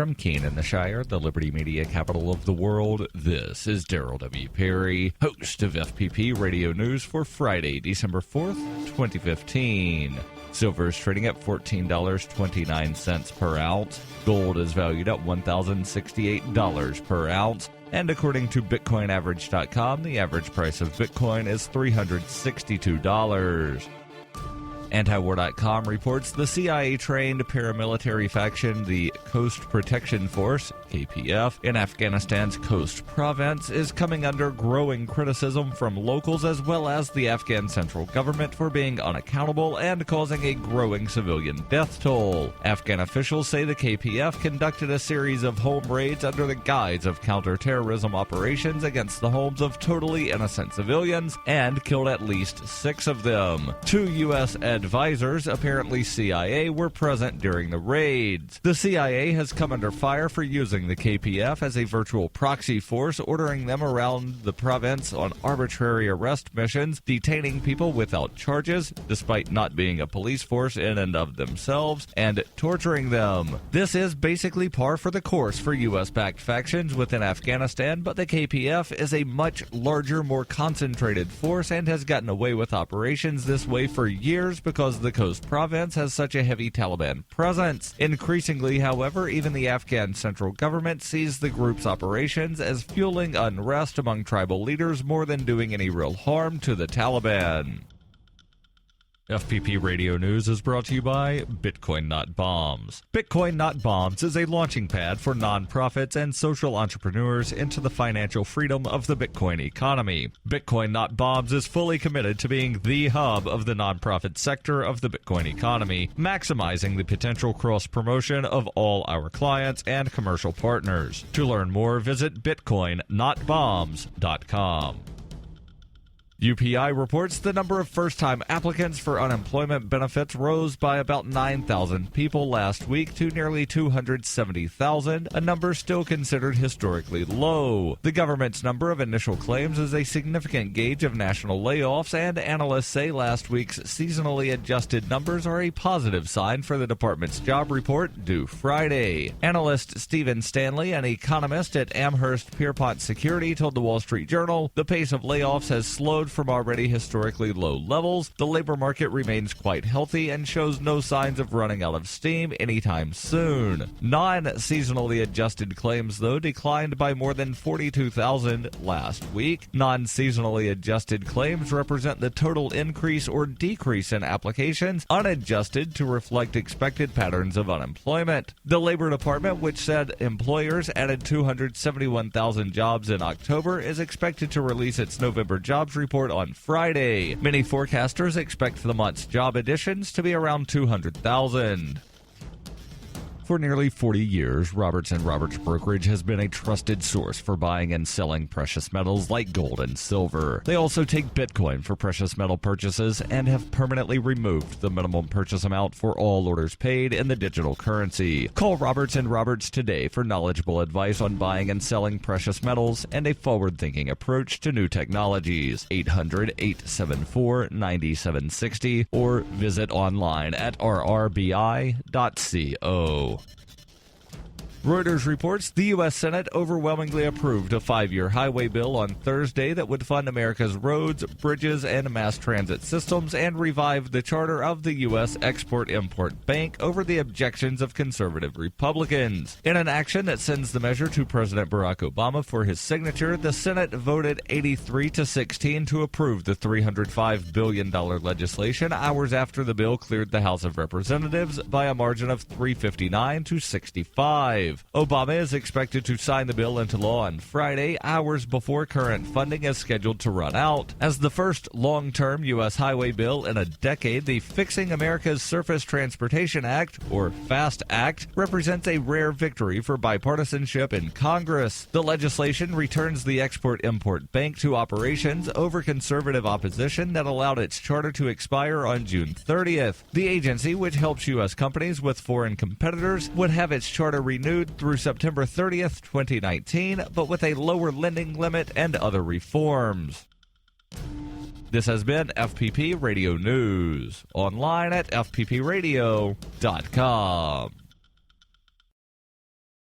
From Keene in the Shire, the Liberty Media capital of the world, this is Daryl W. Perry, host of FPP Radio News for Friday, December 4th, 2015. Silver is trading at $14.29 per ounce. Gold is valued at $1,068 per ounce. And according to BitcoinAverage.com, the average price of Bitcoin is $362. Antiwar.com reports the CIA-trained paramilitary faction, the Coast Protection Force, KPF, in Afghanistan's Khost province is coming under growing criticism from locals as well as the Afghan central government for being unaccountable and causing a growing civilian death toll. Afghan officials say the KPF conducted a series of home raids under the guise of counterterrorism operations against the homes of totally innocent civilians and killed at least 6 of them. 2 U.S. advisors, apparently CIA, were present during the raids. The CIA has come under fire for using the KPF as a virtual proxy force, ordering them around the province on arbitrary arrest missions, detaining people without charges, despite not being a police force in and of themselves, and torturing them. This is basically par for the course for U.S.-backed factions within Afghanistan, but the KPF is a much larger, more concentrated force and has gotten away with operations this way for years because the Khost province has such a heavy Taliban presence. Increasingly, however, even the Afghan central government sees the group's operations as fueling unrest among tribal leaders more than doing any real harm to the Taliban. FPP Radio News is brought to you by Bitcoin Not Bombs. Bitcoin Not Bombs is a launching pad for nonprofits and social entrepreneurs into the financial freedom of the Bitcoin economy. Bitcoin Not Bombs is fully committed to being the hub of the nonprofit sector of the Bitcoin economy, maximizing the potential cross-promotion of all our clients and commercial partners. To learn more, visit bitcoinnotbombs.com. UPI reports the number of first-time applicants for unemployment benefits rose by about 9,000 people last week to nearly 270,000, a number still considered historically low. The government's number of initial claims is a significant gauge of national layoffs, and analysts say last week's seasonally adjusted numbers are a positive sign for the department's job report due Friday. Analyst Stephen Stanley, an economist at Amherst Pierpont Security, told the Wall Street Journal the pace of layoffs has slowed from already historically low levels. The labor market remains quite healthy and shows no signs of running out of steam anytime soon. Non-seasonally adjusted claims, though, declined by more than 42,000 last week. Non-seasonally adjusted claims represent the total increase or decrease in applications, unadjusted to reflect expected patterns of unemployment. The Labor Department, which said employers added 271,000 jobs in October, is expected to release its November jobs report on Friday. Many forecasters expect the month's job additions to be around 200,000. For nearly 40 years, Roberts & Roberts Brokerage has been a trusted source for buying and selling precious metals like gold and silver. They also take Bitcoin for precious metal purchases and have permanently removed the minimum purchase amount for all orders paid in the digital currency. Call Roberts & Roberts today for knowledgeable advice on buying and selling precious metals and a forward-thinking approach to new technologies. 800-874-9760 or visit online at rrbi.co. Reuters reports the U.S. Senate overwhelmingly approved a 5-year highway bill on Thursday that would fund America's roads, bridges, and mass transit systems and revive the charter of the U.S. Export-Import Bank over the objections of conservative Republicans. In an action that sends the measure to President Barack Obama for his signature, the Senate voted 83-16 to approve the $305 billion legislation hours after the bill cleared the House of Representatives by a margin of 359-65. Obama is expected to sign the bill into law on Friday, hours before current funding is scheduled to run out. As the first long-term U.S. highway bill in a decade, the Fixing America's Surface Transportation Act, or FAST Act, represents a rare victory for bipartisanship in Congress. The legislation returns the Export-Import Bank to operations over conservative opposition that allowed its charter to expire on June 30th. The agency, which helps U.S. companies with foreign competitors, would have its charter renewed through September 30th, 2019, but with a lower lending limit and other reforms. This has been FPP Radio News, online at fppradio.com.